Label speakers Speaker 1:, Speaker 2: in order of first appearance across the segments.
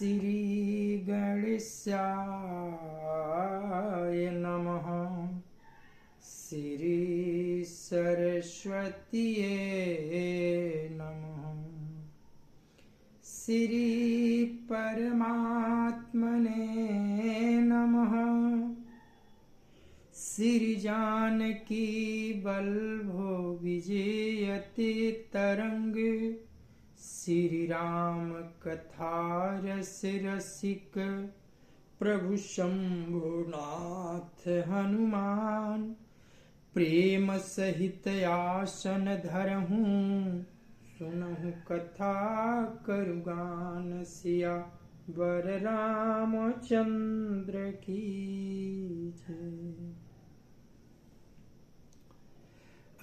Speaker 1: श्री गणेशाय नमः। श्री सरस्वतीये नमः। श्री परमात्मने नमः। श्री जानकी बल्लभो विजयते तरंग। श्री राम कथा रस रसिक प्रभु शंभुनाथ हनुमान। प्रेम सहित आसन धरहूँ सुनहु कथा करुगान। सिया वर रामचंद्र की जय।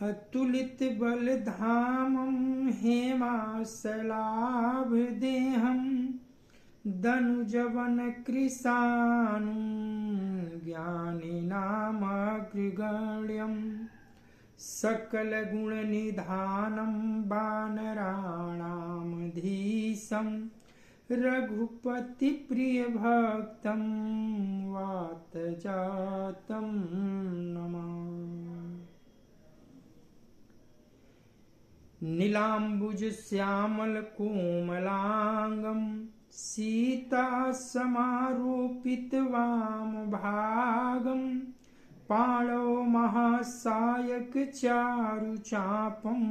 Speaker 1: अतुलित बल धामं हेमासलाभ देहं। दनुजवन कृशानुं ज्ञानिनामग्रगण्यं। सकल गुण निधानं वानराणामधीशं। रघुपति प्रिय भक्तं वातजातं नमामि। नीलाम्बुज श्यामल कोमलांगं। सीता समारोपित वाम भागं। पाणौ महासायक चारु चापं।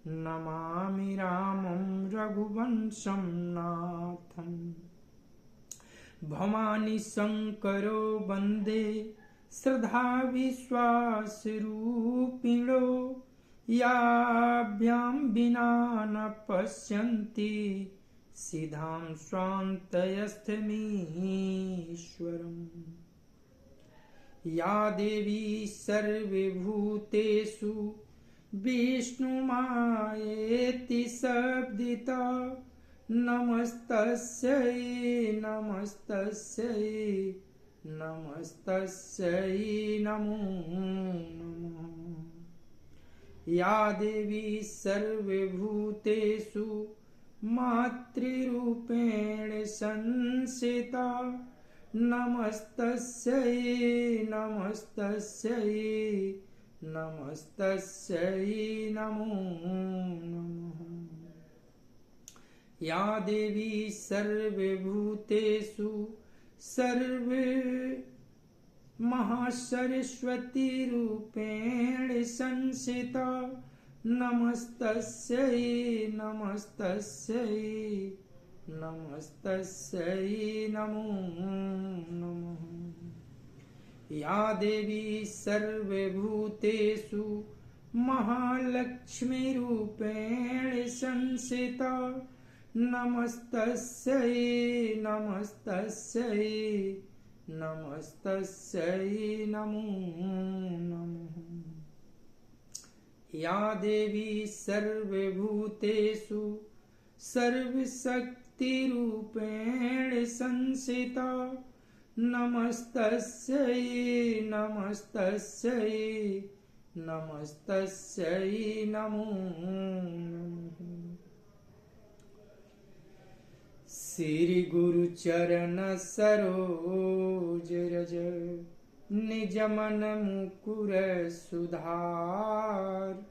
Speaker 1: नमामि रामं रघुवंशं नाथं। भवानी शंकरो वन्दे श्रद्धा विश्वास रूपिणो। याभ्यां विना न पश्यन्ति सिद्धां स्वान्तयस्थमीश्वरम्। या देवी सर्वभूतेषु विष्णुमायेति शब्दिता। नमस्तस्यै नमस्तस्यै नमस्तस्यै नमो नमः। या देवी सर्वभूतेषु मातृरूपेण संस्थिता। नमस्तस्यै नमस्तस्यै नमस्तस्यै नमो नमः। या देवी सर्वभूतेषु महासरस्वती रूपेण संस्थिता। नमस्तस्यै नमस्तस्यै नमस्तस्यै नमो नमः। या देवी सर्वभूतेषु महालक्ष्मी रूपेण संस्थिता। नमस्तस्यै नमस्तस्यै नमस्तस्यै नमो नमः। या देवी सर्वभूतेषु सर्वशक्तिरूपेण संस्थिता। नमस्तस्यै नमस्तस्यै नमस्तस्यै नमो नमः। श्री गुरु चरण सरोज रज निज मन मुकुर सुधार।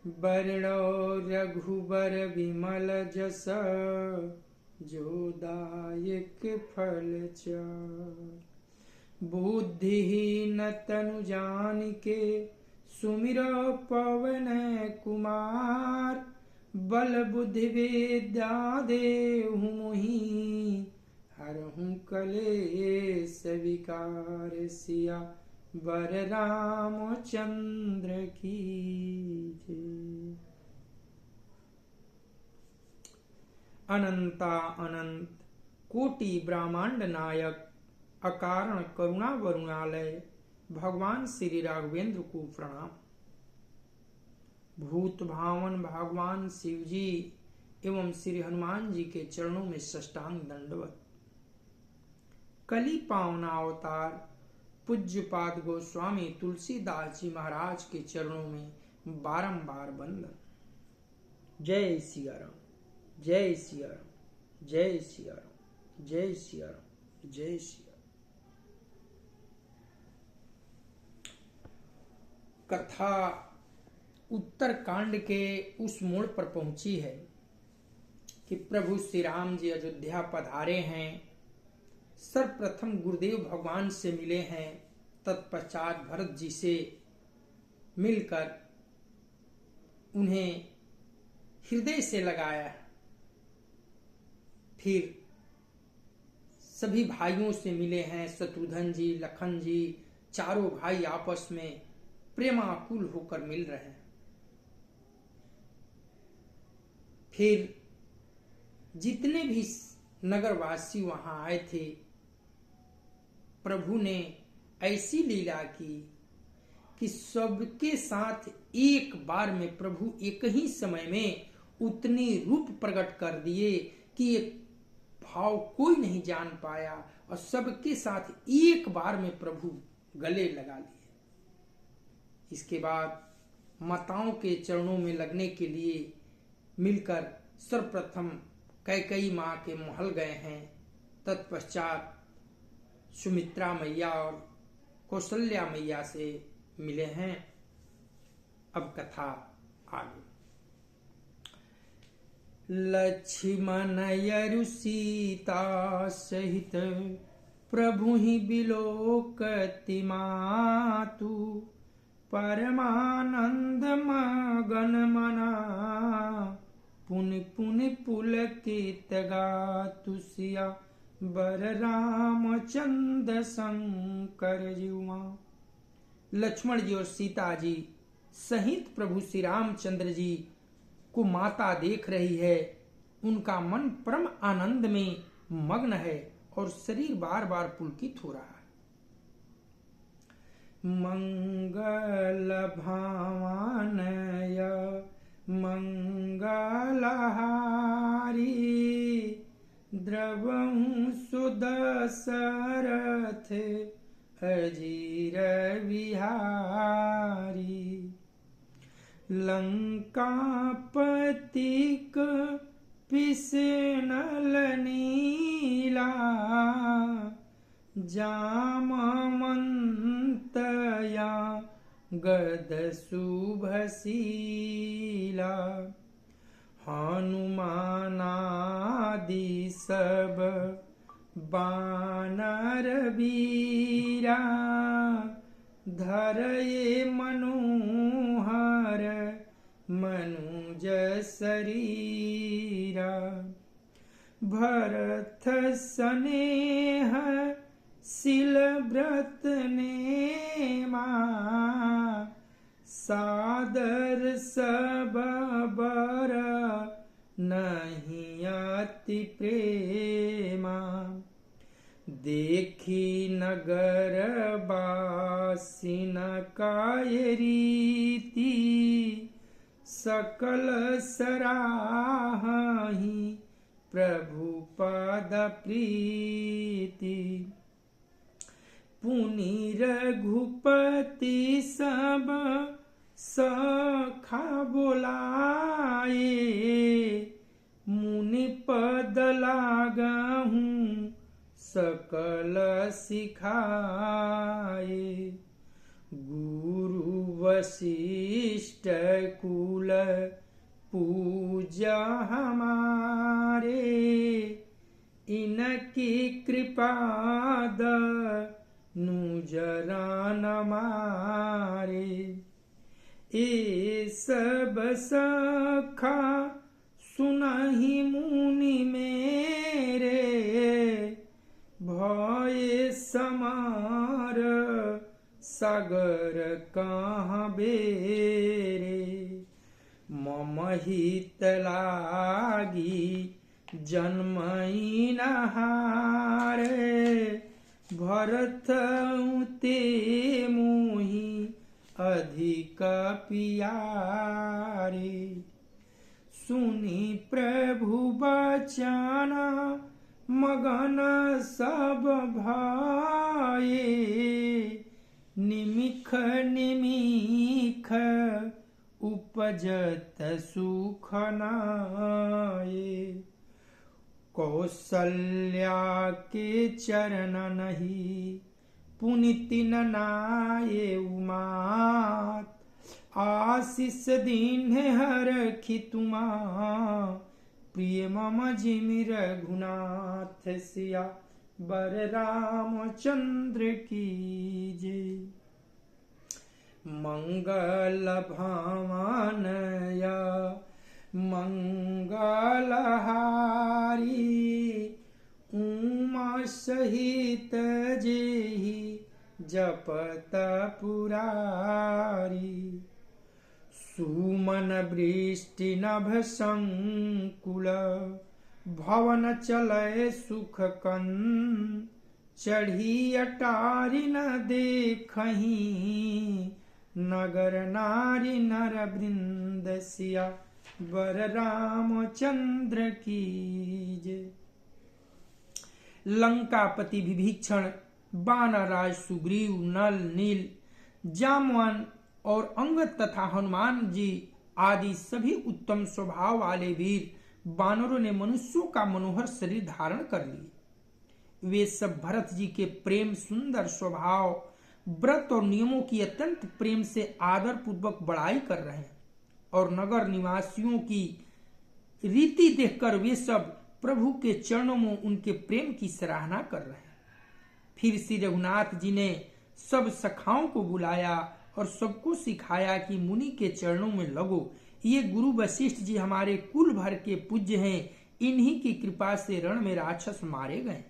Speaker 1: वर्णो रघुबर विमल जस जो दायक फल चार। बुद्धिहीन तनु जानिके सुमिरो पवन कुमार। बल बुद्धि विद्या देहु मोहि हरहु कलेश विकार। सिया वर रामचंद्र की जय। अनंता अनंत कोटि ब्रह्मांड नायक अकारण करुणा वरुणालय भगवान श्री राघवेंद्र को प्रणाम। भूत भावन भगवान शिव जी एवं श्री हनुमान जी के चरणों में साष्टांग दंडवत। कली पावना अवतार पूज्यपाद गोस्वामी तुलसीदास जी महाराज के चरणों में बारंबार वंदन। जय सिया राम, जय सिया राम, जय सिया राम। जय सिया राम, जय सिया। कथा उत्तरकांड के उस मोड़ पर पहुंची है कि प्रभु श्री राम जी अयोध्या पधारे हैं, सर्वप्रथम गुरुदेव भगवान से मिले हैं, तत्पश्चात भरत जी से मिलकर उन्हें हृदय से लगाया, फिर सभी भाइयों से मिले हैं, शत्रुघ्न जी, लखन जी, चारों भाई आपस में प्रेमाकुल होकर मिल रहे हैं। फिर जितने भी नगरवासी वहां आए थे, प्रभु ने ऐसी लीला की कि सबके साथ एक बार में प्रभु एक ही समय में उतने रूप प्रकट कर दिए कि ये भाव कोई नहीं जान पाया, और सबके साथ एक बार में प्रभु गले लगा लिए। इसके बाद माताओं के चरणों में लगने के लिए मिलकर सर्वप्रथम कैकेयी माँ के महल गए हैं, तत्पश्चात सुमित्रा मैया और कौशल्या मैया से मिले हैं। अब कथा आगे। लक्ष्मण यरु सीता सहित प्रभु ही बिलोकति मातु, परमानंद मगन मना, पुनि पुनि पुलकित गातु सिया बर रामचंद्र शंकर जीवा। लक्ष्मण जी और सीता जी सहित प्रभु श्री रामचंद्र जी को माता देख रही है, उनका मन परम आनंद में मग्न है और शरीर बार बार पुलकित हो रहा है। मंगल भावनय मंगलहारी, द्रवं सुदशरथ अजीर विहारी, लंकापतिक पिसनल नीला, जामवंतया गद शुभशीला, हनुमानादि सब बानर वीरा, धरये मनोहर मनुज शरीरा, भरत स्नेह शिल व्रत नेमा, सादर सब बर नहीं अति प्रेमा, देखी नगर बासिन काय रीति, सकल सराहि प्रभु पद प्रीति, पुनि रघुपति सब सखा बोलाए, मुनि पद लागहूँ सकल सिखाए, गुरु वशिष्ठ कुल पूजा हमारे, इनकी कृपा नुजरा न मारे, ए सब सखा सुनहि मुनि मेरे, भय समार सागर कहाँ बेरे, मम हित लागी जन्मई नहारे, भरत ते मोहि अधिक पियारे, सुनि प्रभु बचन मगन सब भाए, निमिख निमिख उपजत सुख नाये, कौशल्या कौसल्या के चरण नहीं पुनिति नाये उमात आशीष दीन हर खितुमा प्रिय मम जिमि रघुनाथ सिया बर रामचंद्र की जय। मंगल भवनया मंगलहारी उमा सहित जेहि जपत पुरारी सुमन वृष्टि नभ संकुल भवन चलय सुख कन चढ़ी अटारी न देखही नगर नारी नर वृंद सिया वर रामचंद्र की जय। लंकापति विभीषण, बानरराज सुग्रीव, नल नील, जामवन और अंगद तथा हनुमान जी आदि सभी उत्तम स्वभाव वाले वीर बानरों ने मनुष्यों का मनोहर शरीर धारण कर लिए। वे सब भरत जी के प्रेम, सुंदर स्वभाव, व्रत और नियमों की अत्यंत प्रेम से आदर पूर्वक बड़ाई कर रहे हैं और नगर निवासियों की रीति देखकर वे सब प्रभु के चरणों में उनके प्रेम की सराहना कर रहे हैं। फिर श्री रघुनाथ जी ने सब सखाओं को बुलाया और सबको सिखाया कि मुनि के चरणों में लगो। ये गुरु वशिष्ठ जी हमारे कुल भर के पूज्य हैं, इन्हीं की कृपा से रण में राक्षस मारे गए।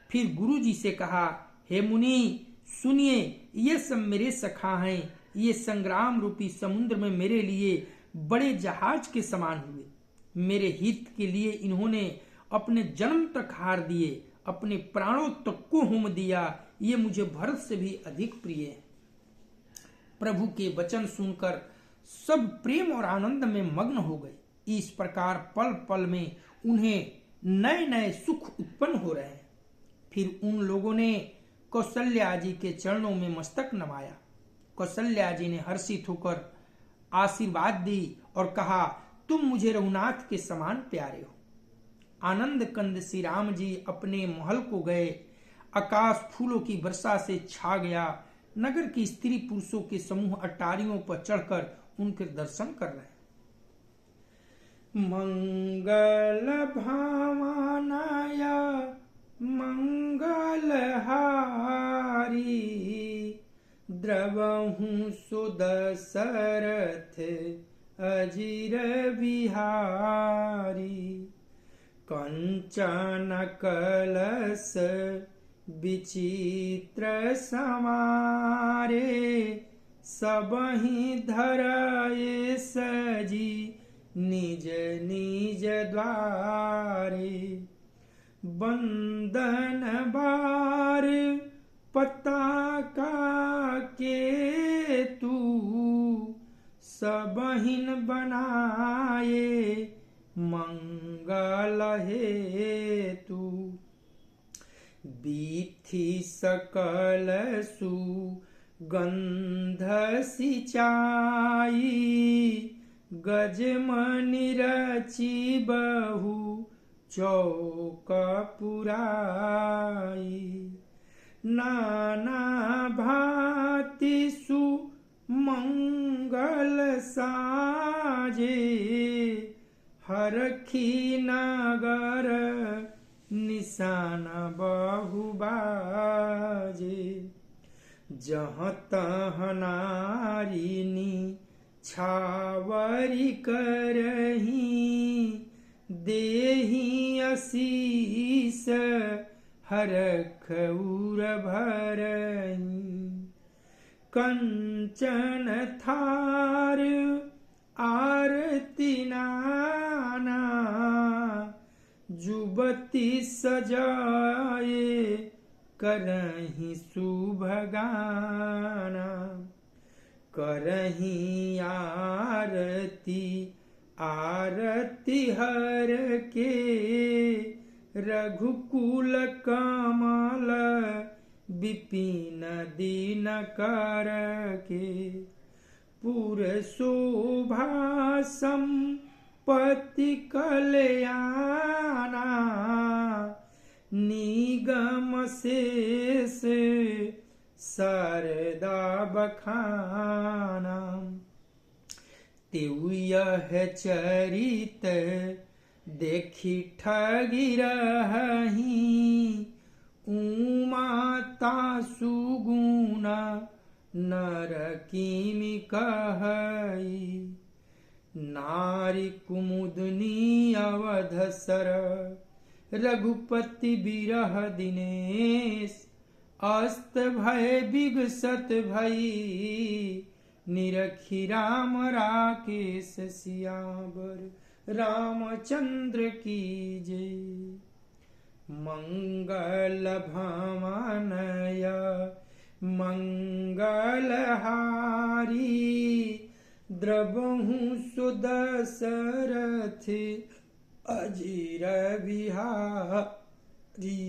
Speaker 1: फिर गुरु जी से कहा, हे मुनि सुनिए, ये सब मेरे सखा हैं। ये संग्राम रूपी समुद्र में मेरे लिए बड़े जहाज के समान हुए। मेरे हित के लिए इन्होंने अपने जन्म तक हार दिए, अपने प्राणों तक को होम दिया। ये मुझे भरत से भी अधिक प्रिय है। प्रभु के वचन सुनकर सब प्रेम और आनंद में मग्न हो गए। इस प्रकार पल पल में उन्हें नए नए सुख उत्पन्न हो रहे हैं। फिर उन लोगों ने कौशल्या जी के चरणों में मस्तक नवाया। कौशल्या जी ने हर्षित होकर आशीर्वाद दी और कहा, तुम मुझे रघुनाथ के समान प्यारे हो। आनंद कंद श्री राम जी अपने महल को गए। आकाश फूलों की वर्षा से छा गया। नगर की स्त्री पुरुषों के समूह अटारियों पर चढ़कर उनके दर्शन कर रहे हैं। मंगल भावनाया मंगलहारी द्रवहु सुदशरथ अजिर बिहारी कंचन कलश विचित्र समारे सबहि धराये सजी निज निज द्वारे बंदन बार पताका के तू सबहिन बनाए मंगल हेतु बीथी सकल सुगंध सिंचाई गजमनि रचि बहु चौक पुराई नाना भांति सुमंगल साजे हरखी नगर निशान बहुबाजे जहाँ तहाँ नारिनी छावरी करही देही आशीष हरख उर भरही कंचन थार आरती नाना जुबती सजाए करही शुभगाना करही आरती आरती हर के रघुकुल कमल विपिन दीन कर के पुर शोभा संपत्ति कल्याणा शेष सरदा बखाना। तेउ यह चरित देखी ठगी रही, उमाता सुगुना नर किमि कहई। नारी कुमुदनी अवधसर रघुपति बिरह दिनेश। अस्त भय विगसत भई निरखी राम राकेश। सियावर रामचंद्र की जय। मंगल भवनय मंगल हारी, द्रवहु सुदशरथ अजीर बिहारी।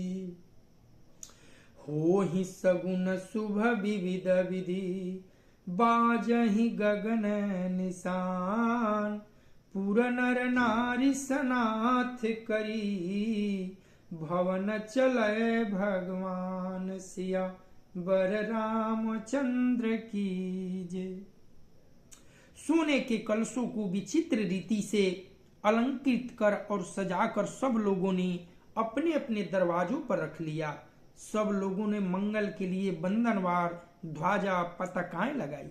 Speaker 1: होहि सगुन शुभ विविध विधि, बाजहि गगन निशान। पुर नर नारी सनाथ करी, भवन चलय भगवान। सिया बर रामचंद्र की जय। सोने के कलशों को विचित्र रीति से अलंकृत कर और सजाकर सब लोगों ने अपने अपने दरवाजों पर रख लिया। सब लोगों ने मंगल के लिए बंधनवार ध्वजा पताकाएं लगाई।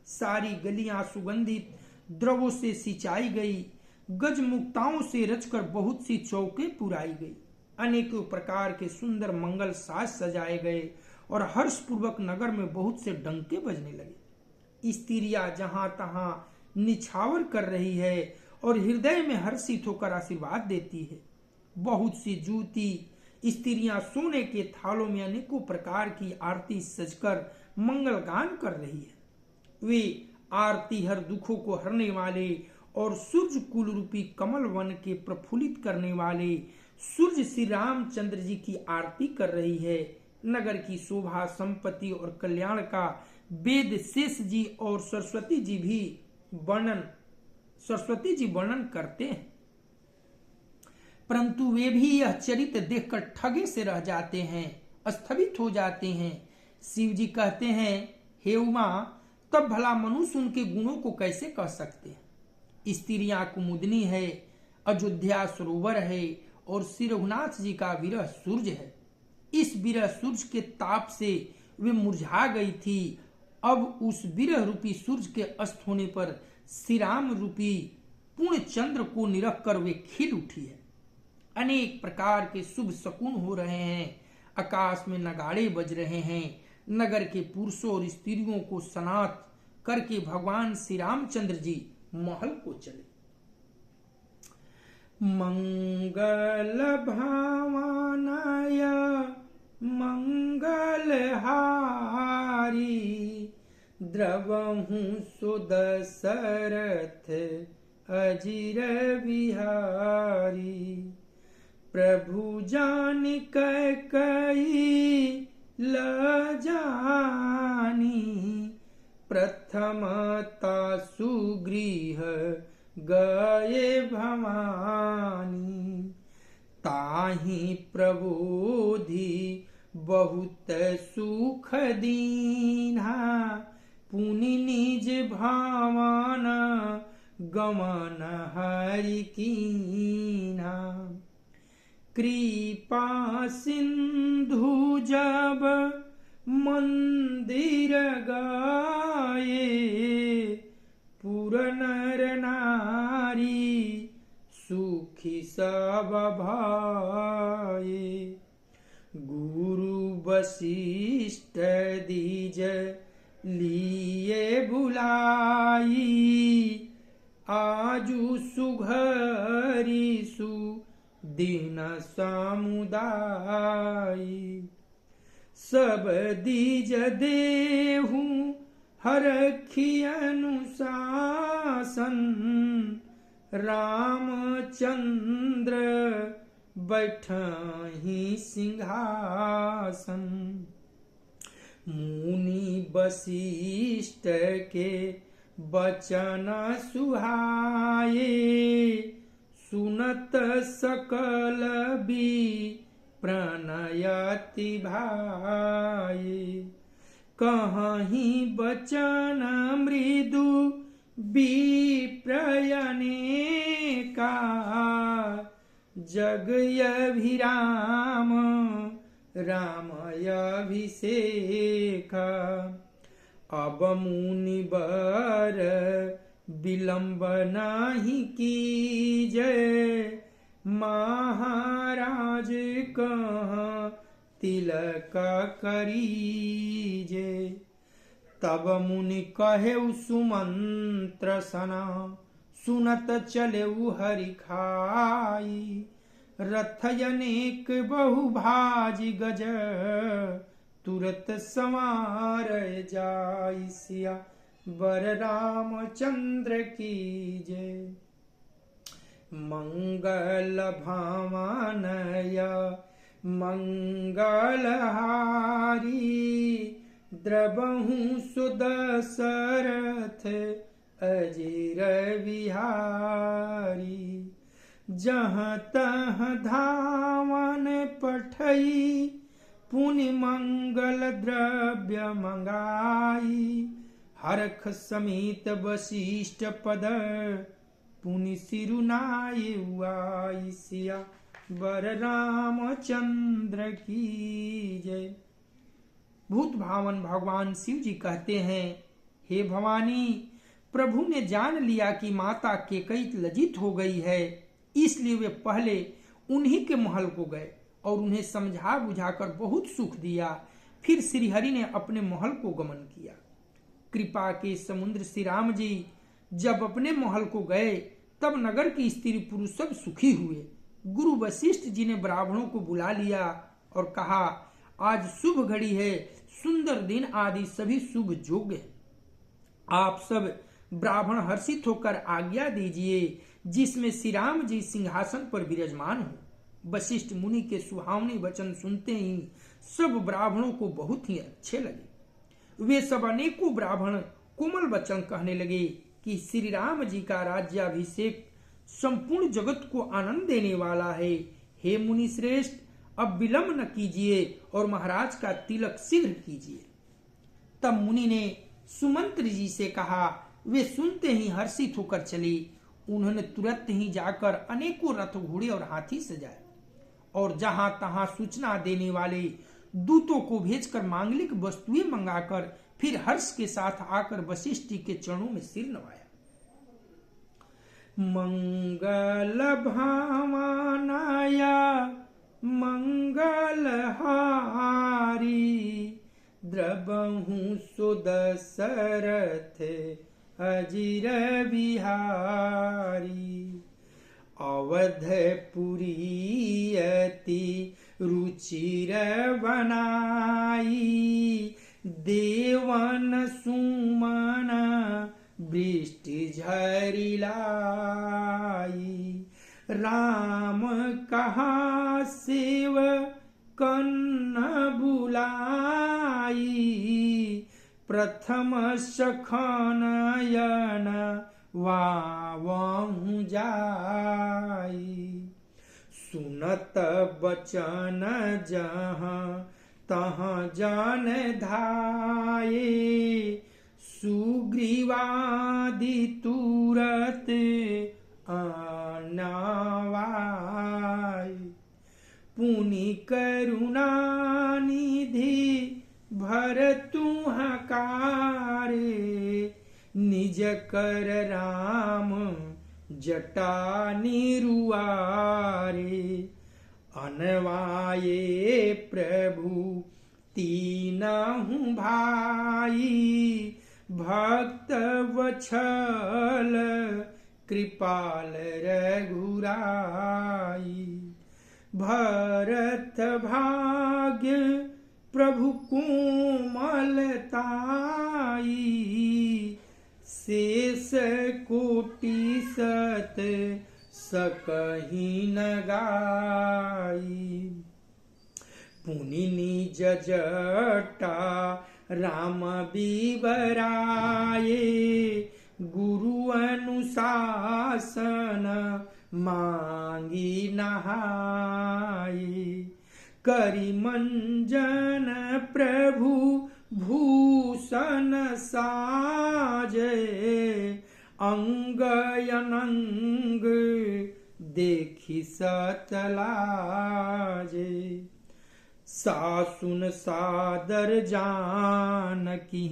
Speaker 1: सारी गलियां सुगंधित द्रवों से सिंचाई गई। गजमुक्ताओं से रचकर बहुत सी चौके पुराई गई। अनेकों प्रकार के सुंदर मंगल साज सजाए गए और हर्षपूर्वक नगर में बहुत से डंके बजने लगे। स्त्रियां जहां तहां निछावर कर रही है और हृदय में हर्षित होकर आशीर्वाद देती है। बहुत सी जूती स्त्रियां सोने के थालों में अनेकों प्रकार की आरती सजकर मंगल गान कर रही है। वे आरती हर दुखों को हरने वाले और सूर्य कुल रूपी कमल वन के प्रफुल्लित करने वाले सूर्य श्री रामचंद्र जी की आरती कर रही है। नगर की शोभा, संपत्ति और कल्याण का वेद शेष जी और सरस्वती जी वर्णन करते हैं, परंतु वे भी यह चरित्र देखकर ठगे से रह जाते हैं, स्थगित हो जाते हैं। शिव जी कहते हैं, हे उमा, तब भला मनुष्य उनके गुणों को कैसे कह सकते हैं। स्त्रियां कुमुदनी है, अयोध्या सरोवर है और श्री रघुनाथ जी का विरह सूर्य है। इस विरह सूर्य के ताप से वे मुरझा गई थी। अब उस विरह रूपी सूर्य के अस्त होने पर श्री राम रूपी पूर्ण चंद्र को निरख कर वे खिल उठी है। अनेक प्रकार के शुभ शकुन हो रहे हैं। आकाश में नगाड़े बज रहे हैं। नगर के पुरुषों और स्त्रियों को स्नात करके भगवान श्री रामचंद्र जी महल को चले। मंगल भावनाय मंगल हारी, द्रवहु सुदशरथ अजीर बिहारी। प्रभु जान कई लजानी, प्रथमता सुगृह गए भवानी। ताहि प्रबोधि बहुत सुख दीन्हा, पुनि निज भावन गमन हरि कीन्हा। कृपा सिंधु जब मंदिर गाये, पुर नर नारी सुखी सब भाये। गुरु वशिष्ठ दीज लिए बुलाई, आजु सुघरी सुदीन समुदायी। सब दीज देहु हरखी अनुशासन, रामचंद्र बैठहि सिंहासन। मुनि वशिष्ठ के बचन सुहाए, सुनत सकल प्रणयति भाई। कहीं बचन मृदु विप्रयनेका, जगयभिराम रामयभिषेक। अब मुनिवर विलंब नहीं कीजय, महाराज कहाँ तिलक करीजे। तब मुनि कहे सुमंत्र सना, सुनत चले हरि खाई। रथयनेक बहुभाजी गज, तुरत समार जाई। सिया बर रामचंद्र की जय। मंगल भामानय मंगलहारी, द्रबहु सुदशरथ अजिर बिहारी। जहाँ तहाँ धावन पठई, पुनि मंगल द्रव्य मंगाई। हरख समेत वशिष्ठ पद, पुनि सिरुनाई हुआई। सिया बर रामचंद्र की जय। भूत भावन भगवान शिव जी कहते हैं, हे भवानी, प्रभु ने जान लिया कि माता केकई लज्जित हो गई है, इसलिए वे पहले उन्हीं के महल को गए और उन्हें समझा बुझाकर बहुत सुख दिया। फिर श्रीहरि ने अपने महल को गमन किया। कृपा के समुद्र श्री राम जी जब अपने महल को गए, तब नगर की स्त्री पुरुष सब सुखी हुए। गुरु वशिष्ठ जी ने ब्राह्मणों को बुला लिया और कहा, आज शुभ घड़ी है, सुंदर दिन आदि सभी शुभ योग्य है। आप सब ब्राह्मण हर्षित होकर आज्ञा दीजिए, जिसमें श्री राम जी सिंहासन पर विराजमान हो। वशिष्ठ मुनि के सुहावने वचन सुनते ही सब ब्राह्मणों को बहुत ही अच्छे लगे। वे सब अनेकों ब्राह्मण कोमल वचन कहने लगे कि श्री राम जी का राज्याभिषेक संपूर्ण जगत को आनंद देने वाला है। हे मुनि श्रेष्ठ, अब विलंब न कीजिए और महाराज का तिलक शीघ्र कीजिए। तब मुनि ने सुमंत्र जी से कहा। वे सुनते ही हर्षित होकर चले। उन्होंने तुरंत ही जाकर अनेकों रथ घोड़े और हाथी सजाए और जहां तहां सूचना देने वाले दूतों को भेजकर मांगलिक वस्तुएं मंगाकर फिर हर्ष के साथ आकर वशिष्ठ जी के चरणों में सिर नवाया। मंगल भामानाया मंगलहारी, द्रबहु सुदशरथ अजिर बिहारी। अवधपुरी अति रुचिर बनाई, देवन सुमन वृष्टि झरिलाई। राम कहा सेव कन्न बुलाई, प्रथम सखनयन वावहु जाई। सुनत बचन जहाँ तहाँ जान धाये, सुग्रीवादि तुरत आनावाई। पुनि करुणा निधि भरतु हकारे, निज कर राम जटा निरुआरे। अनवाये प्रभु तीनहु भाई, भक्त वत्सल कृपाल रघुराई। भरत भाग्य प्रभु कोमलताई, शेष कोटि सत सकहि न गाई। पुनि निज जटा राम बिबराये, गुरु अनुशासन मांगी नहाई। करि मंजन प्रभु भूषण साजे, अंग अनंग देखि सतलाजे। सासुन सादर जानकी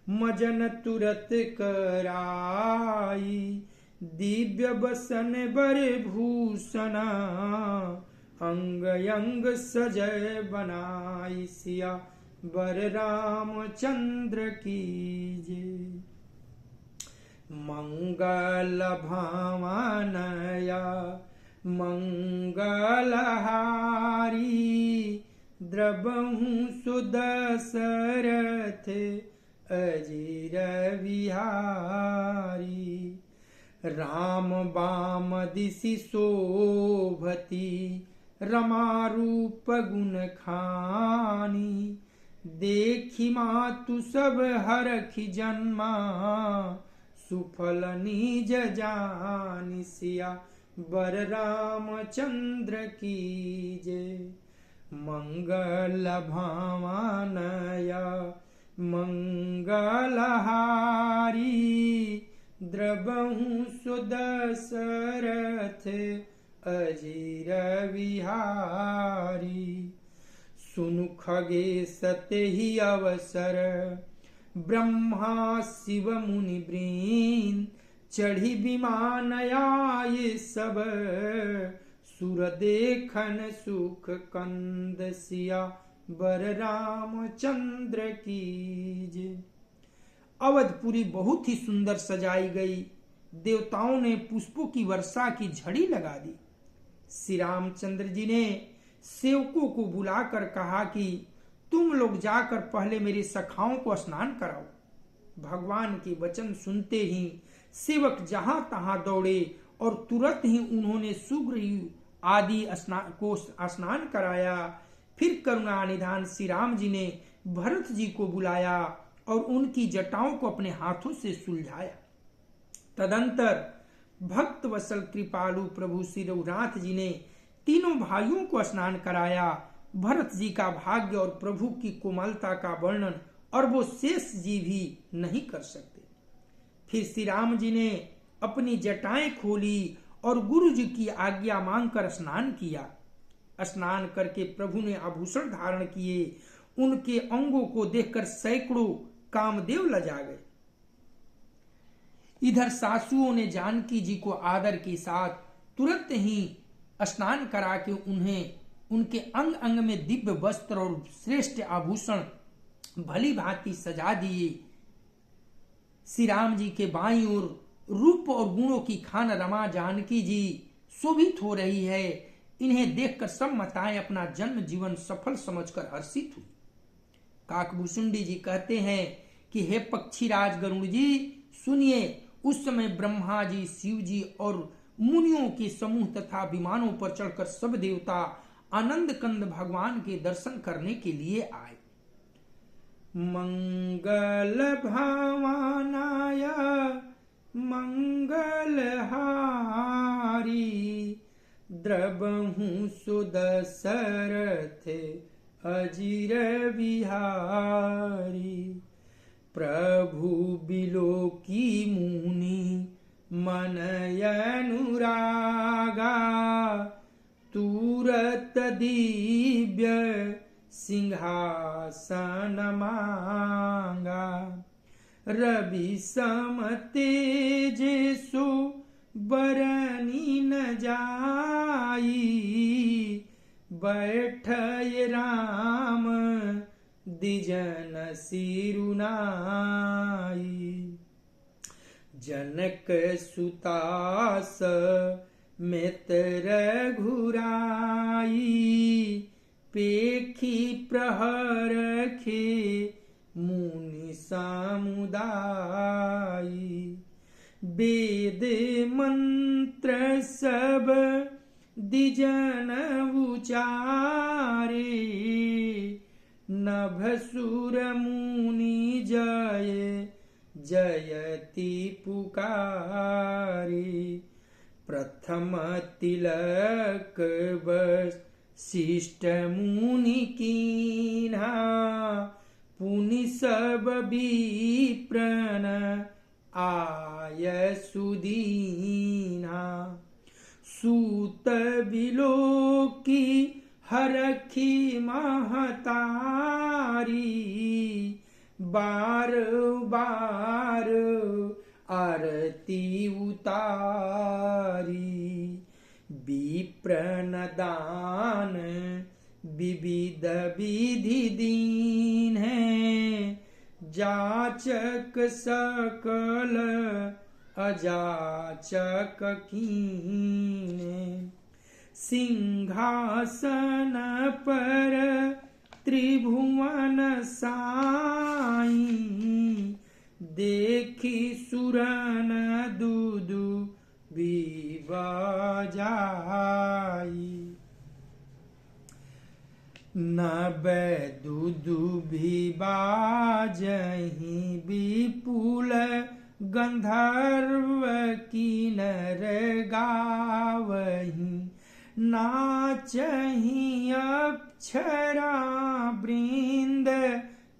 Speaker 1: मजन तुरत कराई, दिव्य बसन बर भूषणा अंग अंग सजय बनाई। सिया बर रामचंद्र की जय। मंगल भावनया मंगलहारी, द्रबहु सुदशरथ अजीर विहारी। राम बाम दिशि शोभती, रमा रूप गुण खानी। देखी मातु सब हरखि जन्मा, सुफल निज जानि। सिया बर रामचंद्र की जय। मंगल भावनया मंगलहारी, द्रबहु सुदशरथ अजीर विहारी। सुनु खगेश तेहि अवसर, ब्रह्मा शिव मुनि वृंद। चढ़ी विमान आये सब, सुर देखन सुख कंद। सिया बर रामचंद्र की जय। अवधपुरी बहुत ही सुंदर सजाई गई। देवताओं ने पुष्पों की वर्षा की झड़ी लगा दी। श्री रामचंद्र जी ने सेवकों को बुलाकर कहा कि तुम लोग जाकर पहले मेरी सखाओं को स्नान कराओ। भगवान के वचन सुनते ही सेवक जहां तहां दौड़े और तुरंत ही उन्होंने सुग्रीव आदि को स्नान कराया। फिर करुणा निधान श्री राम जी ने भरत जी को बुलाया और उनकी जटाओं को अपने हाथों से सुलझाया। तदंतर भक्त वत्सल कृपालु प्रभु श्री रघुनाथ जी ने तीनों भाइयों को स्नान कराया। भरत जी का भाग्य और प्रभु की कोमलता का वर्णन और वो शेष जी भी नहीं कर सकते। फिर श्री राम जी ने अपनी जटाएं खोली और गुरु जी की आज्ञा मांगकर स्नान किया। स्नान करके प्रभु ने आभूषण धारण किए। उनके अंगों को देखकर सैकड़ों कामदेव लजा गए। इधर सासुओं ने जानकी जी को आदर के साथ तुरंत ही स्नान करा के उन्हें उनके अंग अंग में दिव्य वस्त्र और श्रेष्ठ आभूषण भली भांति सजा दिए। श्री राम जी के बाईं ओर रूप और गुणों की खान रमा जानकी जी शोभित हो रही है। इन्हें देखकर सब माताएं अपना जन्म जीवन सफल समझकर हर्षित हुई। काकभूषुंडी जी कहते हैं कि हे पक्षीराज गरुड़ जी सुनिए, उस समय ब्रह्मा जी, शिव जी और मुनियों के समूह तथा विमानों पर चढ़कर सब देवता आनंद कंद भगवान के दर्शन करने के लिए आए। मंगल भावनाय मंगलहारी, द्रबहु सुदशरथ अजीर विहारी। प्रभु बिलोकी मुनि मनयनुरागा, तुरत दिव्य सिंहासन मांगा। रवि सम तेज सो बरनी न जाई, बैठय राम दिजन सिरुनाई। जनक सुतास मित्र घुराई, पेखी प्रहर खे मुनि समुदाई। वेद मंत्र सब दिजन उचारे, नभसुर मुनि जय जयति पुकारे। प्रथम तिलक बस शिष्ट मुनि कीन्हा पुनि सब विप्रन आय सुदीना। सूत बिलोकी हरखी महतारी बार बार आरती उतारी। विप्रन दान विविध विधि दीन है जाचक सकल अजाचक कीने। सिंहासन पर त्रिभुवन साई देखी सुरन दुदु बजाई। नबै दुदुभि बाजहि विपुल गंधर्व किन्नर गावहि। नाचहि अप्सरा वृंद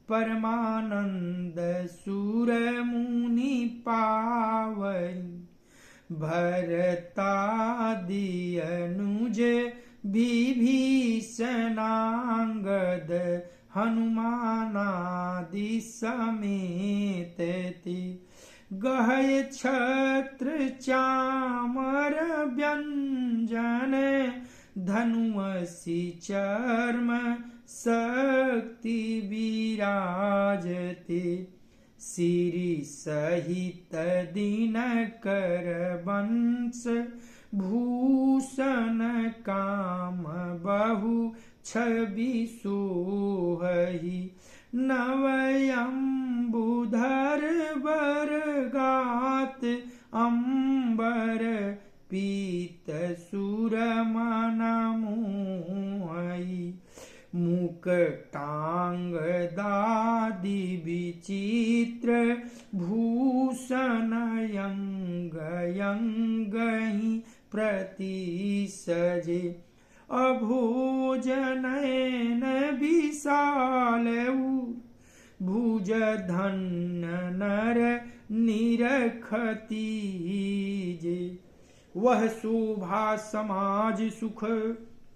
Speaker 1: परमानंद सुर मुनि पावहि। भरतादि अनुज विभीषणांगद हनुमानादि समेत ते। गहय छत्र चामर व्यंजन धनुषि चर्म शक्ति विराजते। सिरि सहित दिनकर वंश भूषण काम बहु छवि सोहहि। नवयंबुधर वर गात अंबर पीत सुर मन मोहि। मुकुटांग दादि विचित्र भूषण यंग यंगहि प्रति सजे। अभोजनयन विशाल भुज धन्य नर निरखती जे। वह शोभा समाज सुख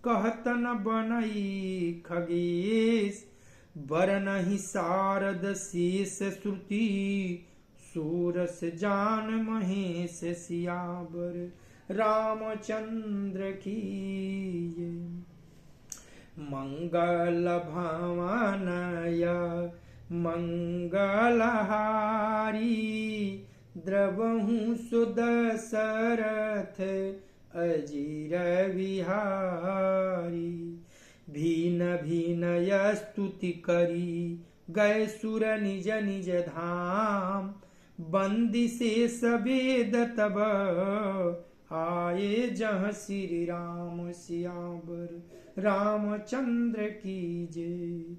Speaker 1: कहत न बनई खगेश। बरनहि शारद शेष श्रुति सोरस जान महेश सियावर रामचंद्र की जय। मंगल भवनय मंगलहारी द्रवहु सुदशरथ अजिर विहारी। भीन भीनय स्तुति करी गए सुर निज निज धाम। बंदी से सवेद तब आए जहाँ श्री राम सियावर रामचंद्र की जय।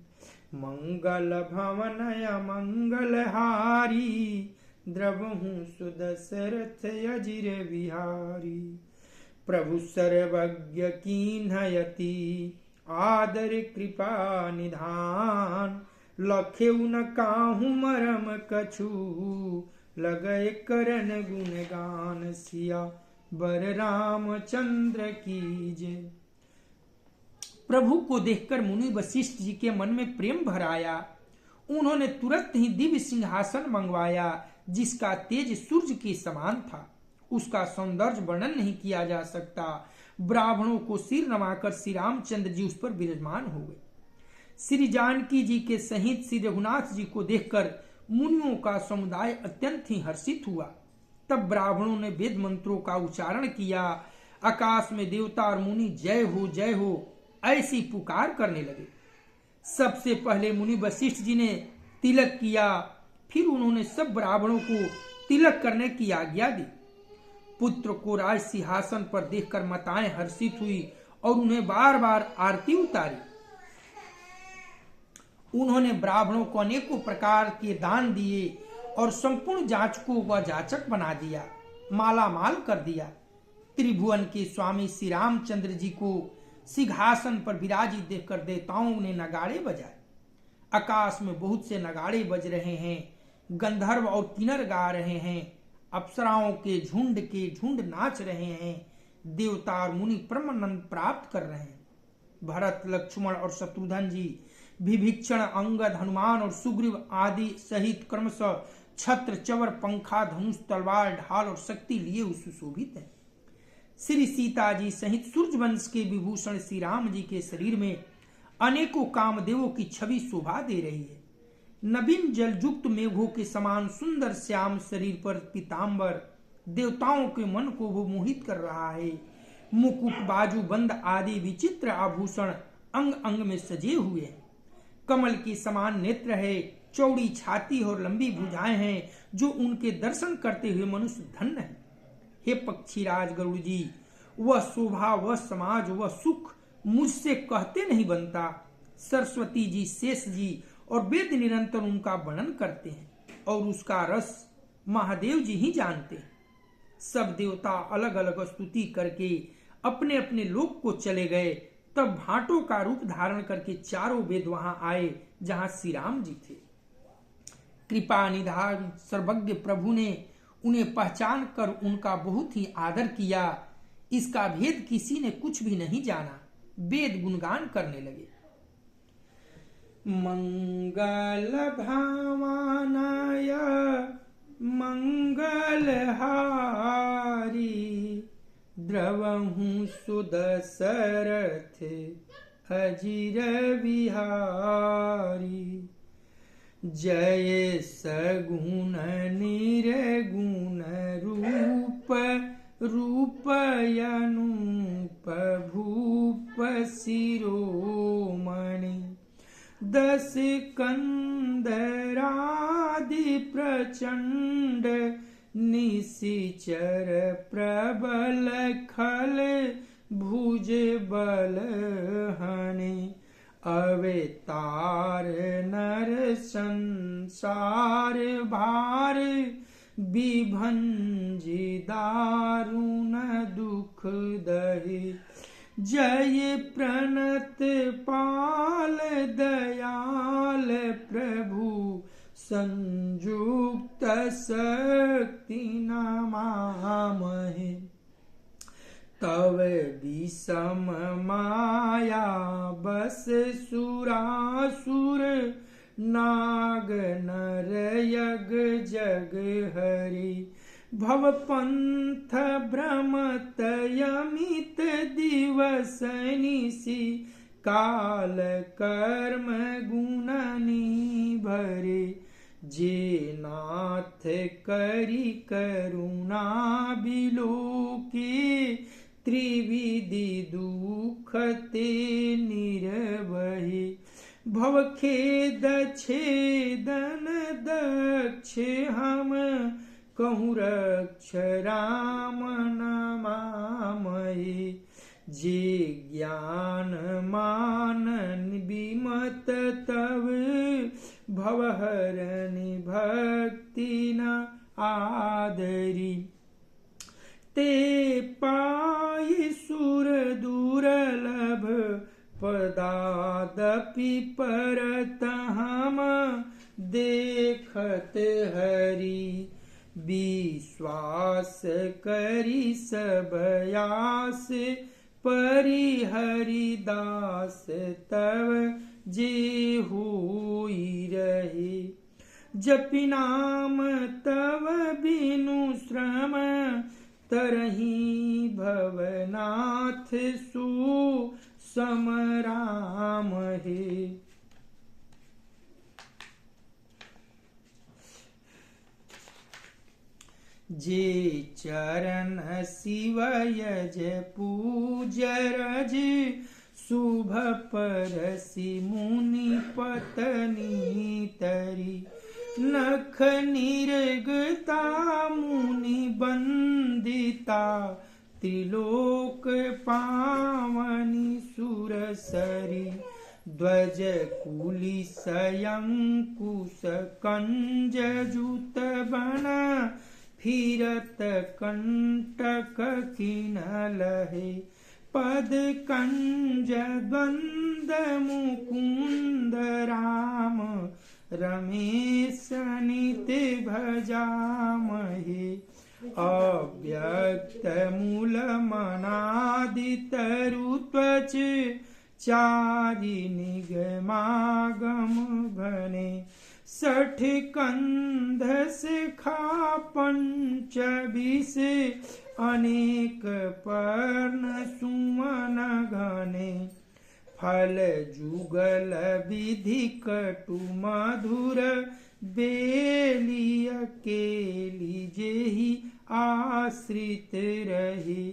Speaker 1: मंगल भवनय मंगलहारी द्रवहु सुदशरथ अजिर विहारी। प्रभु सर्वज्ञ कीन्हयति आदर कृपा निधान। लखेउ न काहू मरम कछु लगय करन गुणगान। सिया बर रामचंद्र की जय। प्रभु को देखकर मुनि वशिष्ठ जी के मन में प्रेम भर आया। उन्होंने तुरंत ही दिव्य सिंहासन मंगवाया जिसका तेज सूर्य के समान था। उसका सौंदर्य वर्णन नहीं किया जा सकता। ब्राह्मणों को सिर नवाकर श्री रामचंद्र जी उस पर विराजमान हो गए। श्री जानकी जी के सहित श्री रघुनाथ जी को देखकर मुनियों का समुदाय अत्यंत ही हर्षित हुआ। तब ब्राह्मणों ने वेद मंत्रों का उच्चारण किया। आकाश में देवता और मुनि जय हो ऐसी पुकार करने लगे। सबसे पहले मुनि वशिष्ठ जी ने तिलक किया। फिर उन्होंने सब ब्राह्मणों को तिलक करने की आज्ञा दी। पुत्र को राज सिंहासन पर देखकर माताएं हर्षित हुई और उन्हें बार बार आरती उतारी। उन्होंने ब्राह्मणों को अनेकों प्रकार के दान दिए और संपूर्ण जाचकों व जाचक बना दिया, माला माल कर दिया। त्रिभुवन के स्वामी श्री रामचंद्र जी को सिंहासन पर विराजित देखकर देवताओं ने नगाड़े बजाए। आकाश में बहुत से नगाड़े बज रहे हैं, गंधर्व और किन्नर गा रहे हैं, अप्सराओं के झुंड नाच रहे हैं, देवता और मुनि परमानंद प्राप्त कर रहे हैं। भरत, लक्ष्मण और शत्रुघ्न जी, विभीषण, अंगद, हनुमान और सुग्रीव आदि सहित क्रमशः छत्र, चवर, पंखा, धनुष, तलवार, ढाल और शक्ति लिए सुशोभित हैं। श्री सीता जी सहित सूर्यवंश के विभूषण श्री राम जी के शरीर में अनेकों कामदेवों की छवि शोभा दे रही है। नवीन जल युक्त मेघों के समान सुंदर श्याम शरीर पर पीतांबर देवताओं के मन को वो मोहित कर रहा है। मुकुट, बाजू बंद आदि विचित्र आभूषण अंग अंग में सजे हुए हैं। कमल के समान नेत्र है, चौड़ी छाती और लंबी भुजाएं हैं, जो उनके दर्शन करते हुए मनुष्य धन्य है। हे पक्षीराज गरुड़ जी, वह शोभा, वह समाज, वह सुख मुझसे कहते नहीं बनता। सरस्वती जी, शेष जी और वेद निरंतर उनका वर्णन करते हैं और उसका रस महादेव जी ही जानते हैं। सब देवता अलग अलग स्तुति करके अपने अपने लोक को चले गए। तब भाटों का रूप धारण करके चारों वेद वहां आए जहां श्री राम जी थे। कृपा निधान सर्वज्ञ प्रभु ने उन्हें पहचान कर उनका बहुत ही आदर किया। इसका भेद किसी ने कुछ भी नहीं जाना। वेद गुणगान करने लगे। मंगल भावनाय मंगलहारी, द्रवहु सुदशरथ अजिर विहारी। जय सगुण निर्गुण रूप, रूप अनूप भूप शिरोमणि। दस कंदरादि प्रचंड, निशिचर प्रबल खल भुज बल हनि। अवतार नर संसार भार, विभंजि दारुण दुख दहि। जय प्रणत पाल दयाल प्रभु, संयुक्त शक्ति नमामहे। तव विषम माया बस सुरासुर, नाग नर यग जग हरि। भव पंथ भ्रमत यमित दिवस निशि, काल कर्म गुणनि भरे। जे नाथ करि करुणा बिलोके, त्रिविधि दुख ते निर्वहि। भव खेद छेदन दक्ष हम, कहूँ रक्ष राम नमामहे। जे ज्ञान मान विमत तव, भवहरनि भक्ति न आदरी। ते पाई सुर दुर्लभ, पदादपि परत हम देखत हरि। विश्वास करि सबयास, परिहरिदास तव जे होई रहे। जपि नाम तव बिनु श्रम, तरहि भवनाथ सु सम राम हे। जे चरण शिव यज पूज रज, शुभ परसि मुनि पत्नी तरी। नख निर्गता मुनि बंदिता, त्रिलोक पावनी सुरसरी। ध्वज कुलिस अंकुश कंज जुत बन, फिरत कंटक किन लहे। पद कंज द्वंद मुकुंद राम रमेश नित भजामहे अव्यक्त मूल मनादित रुत्वच चारि निगमागम घने सठ कंध शिखा पंच विष अनेक पर्ण सुमन घने फल जुगल विधि कटु मधुर बेलिय केली जेहि आश्रित रही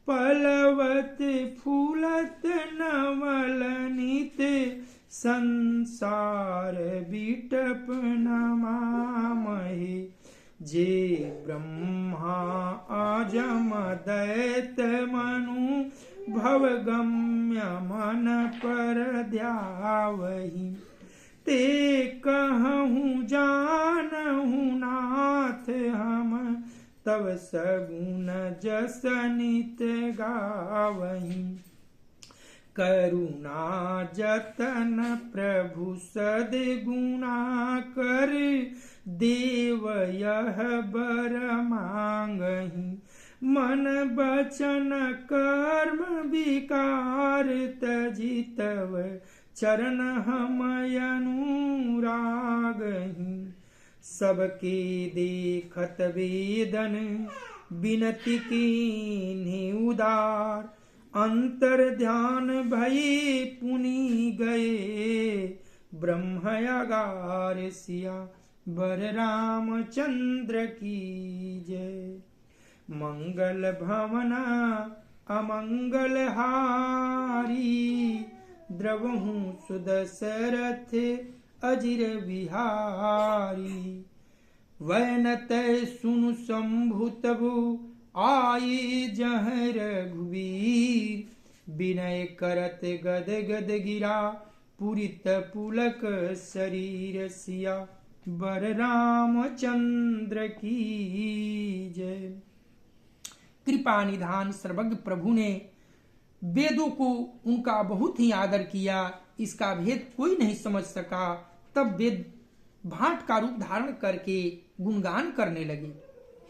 Speaker 1: पलवत फूलत नवल नित संसार बिटप नमामहे जे ब्रह्मा अजम दैत मनु भवगम्य मन पर ध्यावहि ते कहूँ जानहु नाथ हम तव सगुण जस नित गावहि करुणा जतन प्रभु सद्गुणा कर देव यह बर मांगहि मन बचन कर्म विकार तजि तव चरण हम अनुरागहि सबके देखत वेदन बिनती कीन्हि उदार अंतर ध्यान भये पुनि गए ब्रह्मयागार सिया बर रामचंद्र की जय मंगल भवना अमंगल हारी द्रवहु सुदशरथ अजिर विहारी वैनत सुनु शंभु तबु आये जह रघुवीर विनय करत गद गद गिरा पुरित पुलक शरीर सिया बर रामचंद्र की जय। कृपा निधान सर्वज्ञ प्रभु ने वेदों को उनका बहुत ही आदर किया, इसका भेद कोई नहीं समझ सका। तब वेद भाट का रूप धारण करके गुणगान करने लगे।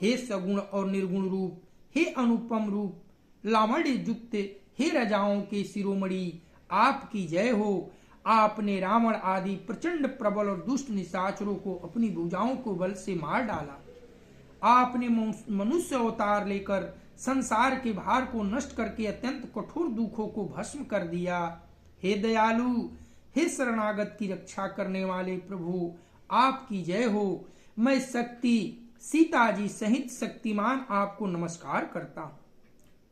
Speaker 1: हे सगुण और निर्गुण रूप, हे अनुपम रूप, लावण्य युक्त, हे राजाओं के शिरोमणि, आपकी जय हो। आपने रावण आदि प्रचंड प्रबल और दुष्ट निशाचरों को अपनी भुजाओं को बल से मार डाला। आपने मनुष्य अवतार लेकर संसार के भार को नष्ट करके अत्यंत कठोर दुखों को भस्म कर दिया। हे दयालु, हे शरणागत की रक्षा करने वाले प्रभु, आपकी जय हो। मैं शक्ति सीता जी सहित शक्तिमान आपको नमस्कार करता हूँ।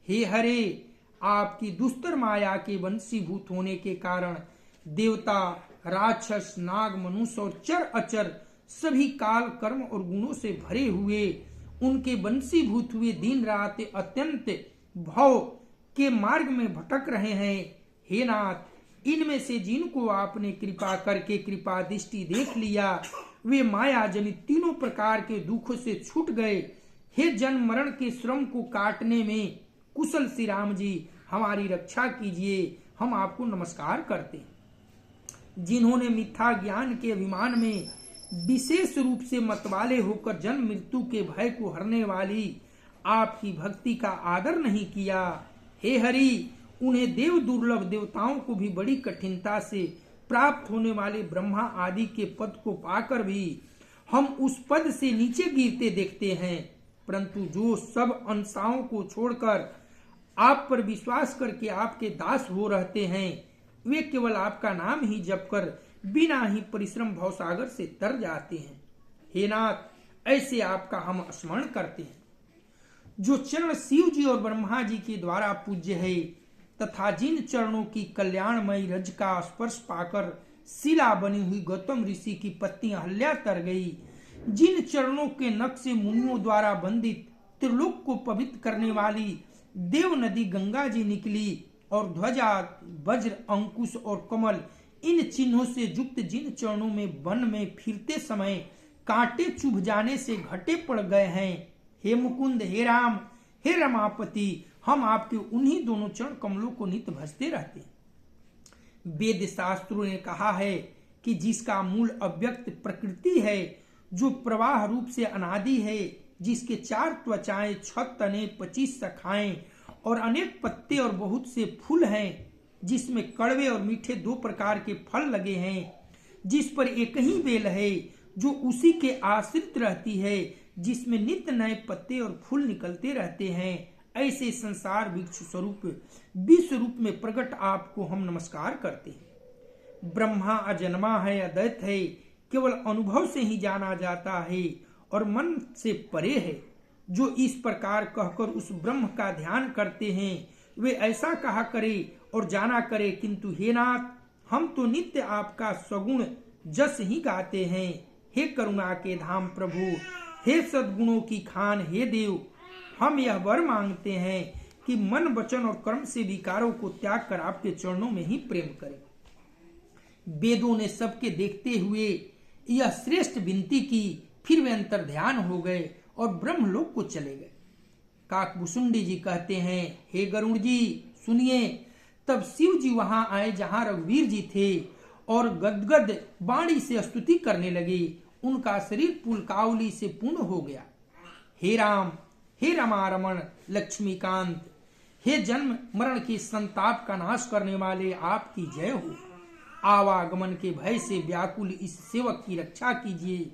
Speaker 1: हे हरे, आपकी दुस्तर माया के वंशीभूत होने के कारण देवता, राक्षस, नाग, मनुष्य और चर अचर सभी काल, कर्म और गुणों से भरे हुए उनके वंशीभूत हुए दिन रात अत्यंत भव के मार्ग में भटक रहे हैं। हे नाथ, इनमें से जिनको आपने कृपा करके कृपा दृष्टि देख लिया, वे माया जनित तीनों प्रकार के दुखों से छूट गए। हे जन्म मरण के श्रम को काटने में कुशल श्री राम जी, हमारी रक्षा कीजिए। हम आपको नमस्कार करते हैं। जिन्होंने मिथ्या ज्ञान के अभिमान में विशेष रूप से मतवाले होकर जन्म मृत्यु के भय को हरने वाली आपकी भक्ति का आदर नहीं किया। हे हरि, उन्हें देव दुर्लभ देवताओं को भी बड़ी कठिनता से प्राप्त होने वाले ब्रह्मा आदि के पद को पाकर भी हम उस पद से नीचे गिरते देखते हैं। परंतु जो सब अंशाओं को छोड़कर आप पर विश्वास करके आपके दास हो रहते हैं, वे केवल आपका नाम ही जप कर बिना ही परिश्रम भवसागर से तर जाते हैं। हे नाथ, ऐसे आपका हम स्मरण करते हैं। जो चरण शिव जी और ब्रह्मा जी के द्वारा पूज्य है तथा जिन चरणों की कल्याणमयी रज का स्पर्श पाकर शिला बनी हुई गौतम ऋषि की पत्नी अहल्या तर गई, जिन चरणों के नख से मुनियों द्वारा बंदित त्रिलोक को पवित्र करने वाली देव नदी गंगा जी निकली और ध्वजा, वज्र, अंकुश और कमल इन चिन्हों से युक्त जिन चरणों में वन में फिरते समय कांटे चुभ जाने से घटे पड़ गए हैं, हे मुकुंद, हे राम, हे रमापति, हम आपके उन्हीं दोनों चरण कमलों को नित्य भजते रहते हैं। वेद शास्त्रों ने कहा है कि जिसका मूल अव्यक्त प्रकृति है, जो प्रवाह रूप से अनादि है, जिसके 4 त्वचाएं, 6 तने, 25 शाखाएं और अनेक पत्ते और बहुत से फूल हैं, जिसमें कड़वे और मीठे 2 प्रकार के फल लगे हैं, जिस पर एक ही बेल है, जो उसी के आश्रित रहती है, जिसमें नित्य नए पत्ते और फूल निकलते रहते हैं, ऐसे संसार वृक्ष स्वरूप विश्व रूप में प्रकट आपको हम नमस्कार करते हैं। ब्रह्मा अजन्मा है, अद्वैत है, केवल अनुभव से ही जाना जाता है और मन से परे है। जो इस प्रकार कहकर उस ब्रह्म का ध्यान करते हैं, वे ऐसा कहा करे और जाना करे, किंतु हे नाथ, हम तो नित्य आपका सगुण जस ही गाते हैं। हे करुणा के धाम प्रभु, हे सद्गुणों की खान, हे देव, हम यह वर मांगते हैं कि मन, वचन और कर्म से विकारों को त्याग कर आपके चरणों में ही प्रेम करें। वेदों ने सबके देखते हुए यह श्रेष्ठ विनती की, फिर वे अंतर ध्यान हो गए और ब्रह्मलोक को चले गए। काकभूषुंडी जी कहते हैं, हे गरुड़ जी सुनिए। तब शिव जी वहां आए जहां रघुवीर जी थे और गदगद वाणी से स्तुति करने लगे। उनका शरीर पुलकावली से पूर्ण हो गया। हे राम, हे रमारमण लक्ष्मीकांत, हे जन्म मरण के संताप का नाश करने वाले, आपकी जय हो। आवागमन के भय से व्याकुल इस सेवक की रक्षा कीजिए।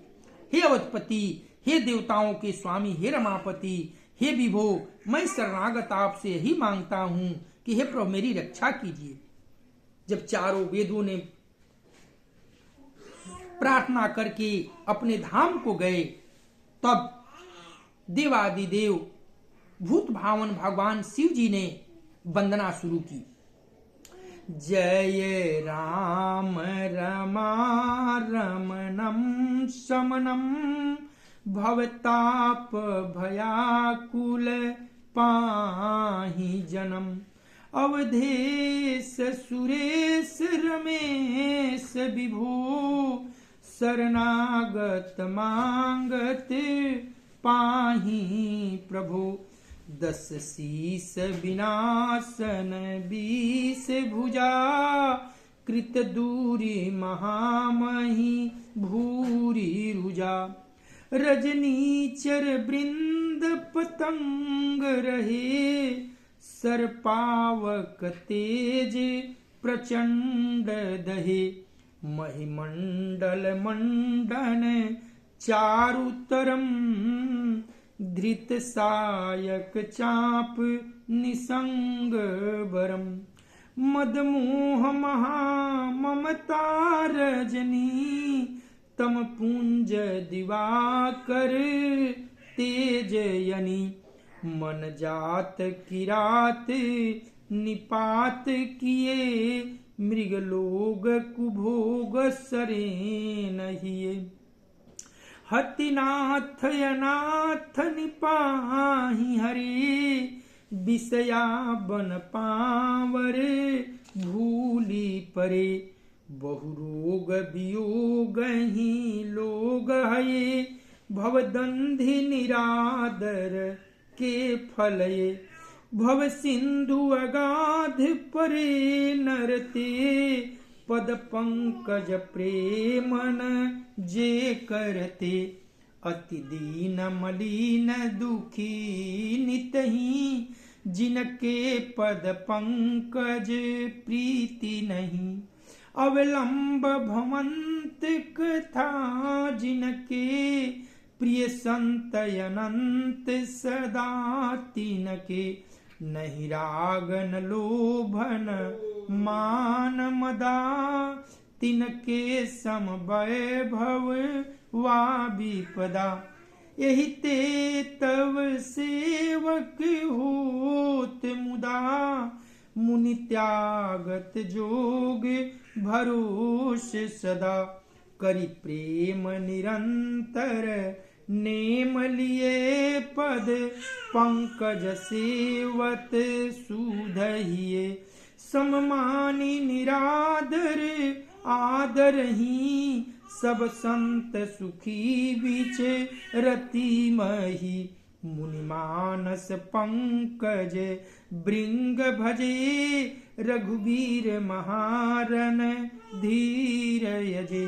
Speaker 1: हे अवधपति, हे देवताओं के स्वामी, हे रमापति, हे विभो, मैं शरणागत आपसे यही मांगता हूं कि हे प्रभु मेरी रक्षा कीजिए। जब चारों वेदों ने प्रार्थना करके अपने धाम को गए, तब देवादिदेव भूत भावन भगवान शिव जी ने वंदना शुरू की। जय राम रमा रमणम शमनम भवताप भयाकुल पाहि जनम। अवधेश सुरेश रमेश विभो शरणागत मांगत पाहि प्रभो। 10 शीस विनाशन 20 भुजा कृत दूरी महामही भूरी रुजा। रजनीचर वृंद पतंग रहे सर्पावक तेज प्रचंड दहे। महिमंडल मंडन चारुतरम धृत सायक चाप निसंग बरम। मदमोह महा ममता रजनी तम पुंज दिवाकर तेज यनी। मन जात किरात निपात किए मृगलोग कुभोग सरे नहिए। हतिनाथ अनाथ निपाहि हरे विषया बन पावर भूली परे। बहुरोग वियोग ही लोग हये भवदंधि निरादर के फलये। भव सिंधु अगाध परे नरते पद पंकज प्रेमन जे करते। अति दीन मलिन दुखी नितहि जिनके पद पंकज प्रीति नहीं। अवलंब भवंत कथा जिनके प्रिय संत अनंत सदा तिनके। नहीं रागन लोभन मान मदा तिनके सम वैभव वा विपदा। यही ते तव सेवक होत मुदा मुनि त्यागत जोग भरोस सदा। करि प्रेम निरंतर नेम लिए पद पंकज सेवत सुधहिए। सममानी निरादर आदर ही सब संत सुखी बीच रति मही। मुनिमानस पंकज भृंग भजे, रघुवीर महारन धीर यजे।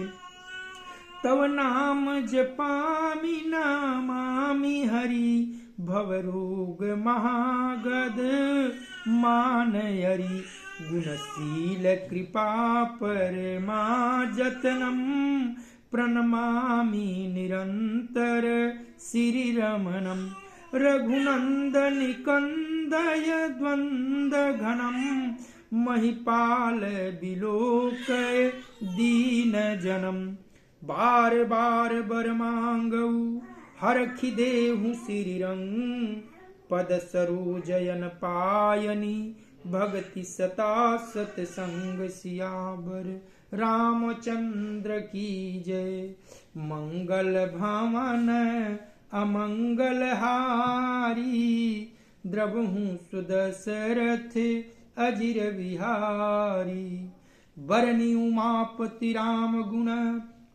Speaker 1: तव नाम जपामि नामामि हरि, भवरोग महागद मानयरि। गुणशील कृपा परमा जतनम, प्रणमामि निरंतर श्रीरमणम। रघुनंदन कंदय द्वंद घनम, महिपाल बिलोकय दीन जनम। बार बार बर मांगऊ हरखि देहु श्रीरंग, पद सरोजयन पायनी भगति सता सतसंग। सियावर रामचंद्र की जय। मंगल भवन अमंगल हारी, द्रवहु सुदशरथ अजिर विहारी। बरनी उमापति राम गुण,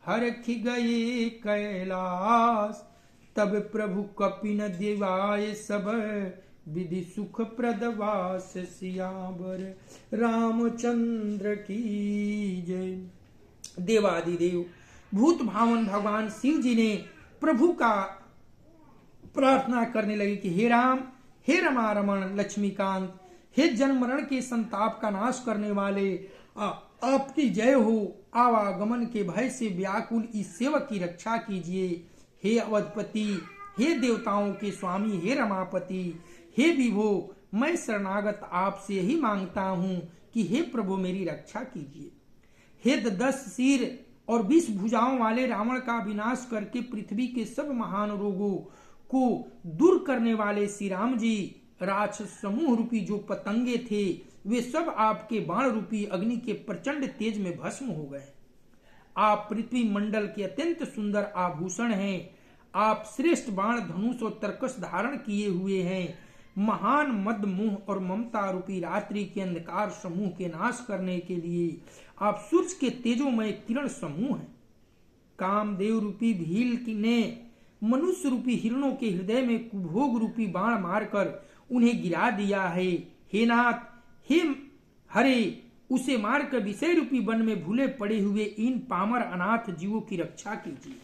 Speaker 1: हरखि गए कैलास। तब प्रभु कपिन दिवाय सब, विधि सुख प्रदवास। सियावर रामचंद्र की जय। देवादिदेव भूत भावन भगवान शिव जी ने प्रभु का प्रार्थना करने लगे कि हे राम, हे रमा रमण लक्ष्मीकांत, हे जन्म मरण के संताप का नाश करने वाले, आपकी जय हो। आवागमन के भय से व्याकुल इस सेवक की रक्षा कीजिए। हे अवधपति, हे देवताओं के स्वामी, हे रमापति, हे विभो, मैं शरणागत आपसे यही मांगता हूँ कि हे प्रभु मेरी रक्षा कीजिए। हे 10 सिर और 20 भुजाओं वाले रावण का विनाश करके पृथ्वी के सब महान रोगों को दूर करने वाले श्री राम जी, राक्षस समूह रूपी जो पतंगे थे वे सब आपके बाण रूपी अग्नि के प्रचंड तेज में भस्म हो गए। आप पृथ्वी मंडल के अत्यंत सुंदर आभूषण हैं। आप श्रेष्ठ बाण धनुष और तरकस धारण किए हुए हैं। महान मद मोह और ममता रूपी रात्रि के अंधकार समूह के नाश करने के लिए आप सूर्य के तेजोमय किरण समूह हैं। कामदेव रूपी भील ने मनुष्य रूपी हिरणों के हृदय में कुभोग रूपी बाण मारकर उन्हें गिरा दिया है। हे नाथ, हे हरे, उसे मारकर विषय रूपी वन में भूले पड़े हुए इन पामर अनाथ जीवों की रक्षा कीजिए।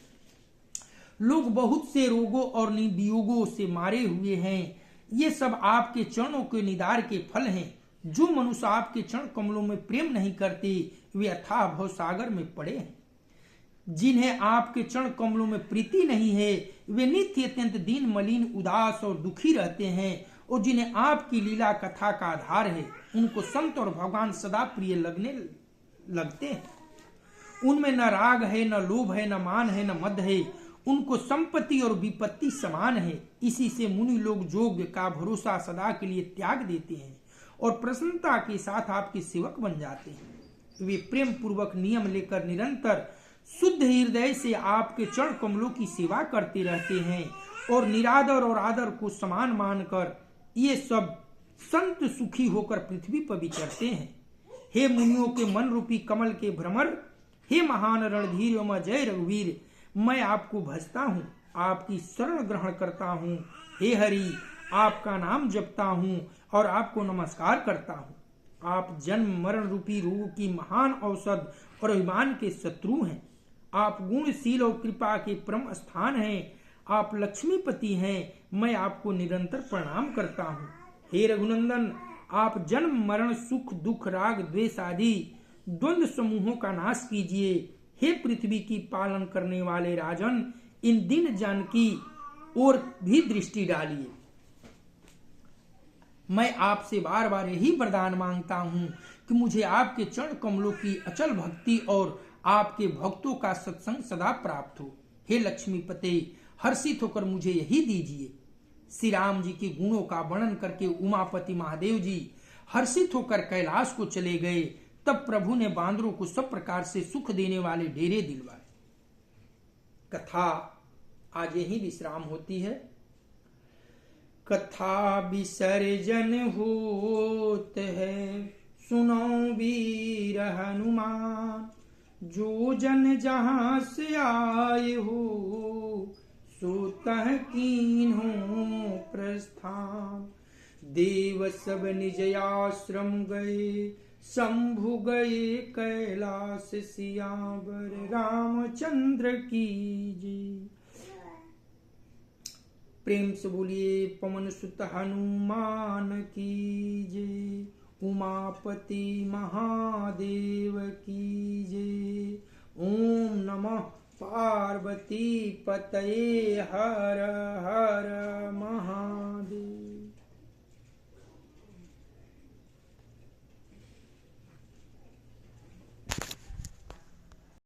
Speaker 1: लोग बहुत से रोगों और वियोगों से मारे हुए हैं। ये सब आपके चरणों के निदार के फल हैं। जो मनुष्य आपके चरण कमलों में प्रेम नहीं करते वे अथाह भव सागर में पड़े हैं। जिन्हें आपके चरण कमलों में प्रीति नहीं है वे नित्य अत्यंत दीन मलिन उदास और दुखी रहते हैं। और जिन्हें आपकी लीला कथा का आधार है उनको संत और भगवान सदा प्रिय लगने लगते हैं। उनमें न राग है, न लोभ है, न मान है, न मद है। उनको संपत्ति और विपत्ति समान है। इसी से मुनि लोग जोग का भरोसा सदा के लिए त्याग देते हैं और प्रसन्नता के साथ आपके सेवक बन जाते हैं। वे प्रेम पूर्वक नियम लेकर निरंतर शुद्ध हृदय से आपके चरण कमलों की सेवा करते रहते हैं और निरादर और आदर को समान मानकर ये सब संत सुखी होकर पृथ्वी पर विचरते हैं। हे मुनियों के मन रूपी कमल के भ्रमर, हे महान रणधीर एवं जय रघुवीर, मैं आपको भजता हूँ, आपकी शरण ग्रहण करता हूँ। हे हरि, आपका नाम जपता हूँ और आपको नमस्कार करता हूँ। आप जन्म मरण रूपी रोग की महान औषध और अभिमान के शत्रु हैं। आप गुणशील और कृपा के परम स्थान हैं। आप लक्ष्मीपति हैं। मैं आपको निरंतर प्रणाम करता हूँ। हे रघुनंदन, आप जन्म मरण सुख दुख राग द्वेष आदि द्वंद्व समूहों का नाश कीजिए। हे पृथ्वी की पालन करने वाले राजन, इन दिन जन की ओर भी दृष्टि डालिए। मैं आपसे बार बार यही वरदान मांगता हूँ कि मुझे आपके चरण कमलों की अचल भक्ति और आपके भक्तों का सत्संग सदा प्राप्त हो। हे लक्ष्मीपते, हर्षित होकर मुझे यही दीजिए। श्री राम जी के गुणों का वर्णन करके उमापति महादेव जी हर्षित होकर कैलाश को चले गए। तब प्रभु ने बांदरों को सब प्रकार से सुख देने वाले डेरे दिलवाए। कथा आज यही विश्राम होती है। कथा विसर्जन होत है, सुनो वीर हनुमान। जो जन जहां से आए हो, सुतः कीन्हो प्रस्थान। देव सब निज आश्रम गए, शंभु गए कैलाश सियावर रामचंद्र की जय। प्रेम से बोलिए पवन सुत हनुमान की जय। उमापति महादेव की जय। ओम नमः पार्वती पतये हर हर महादेव।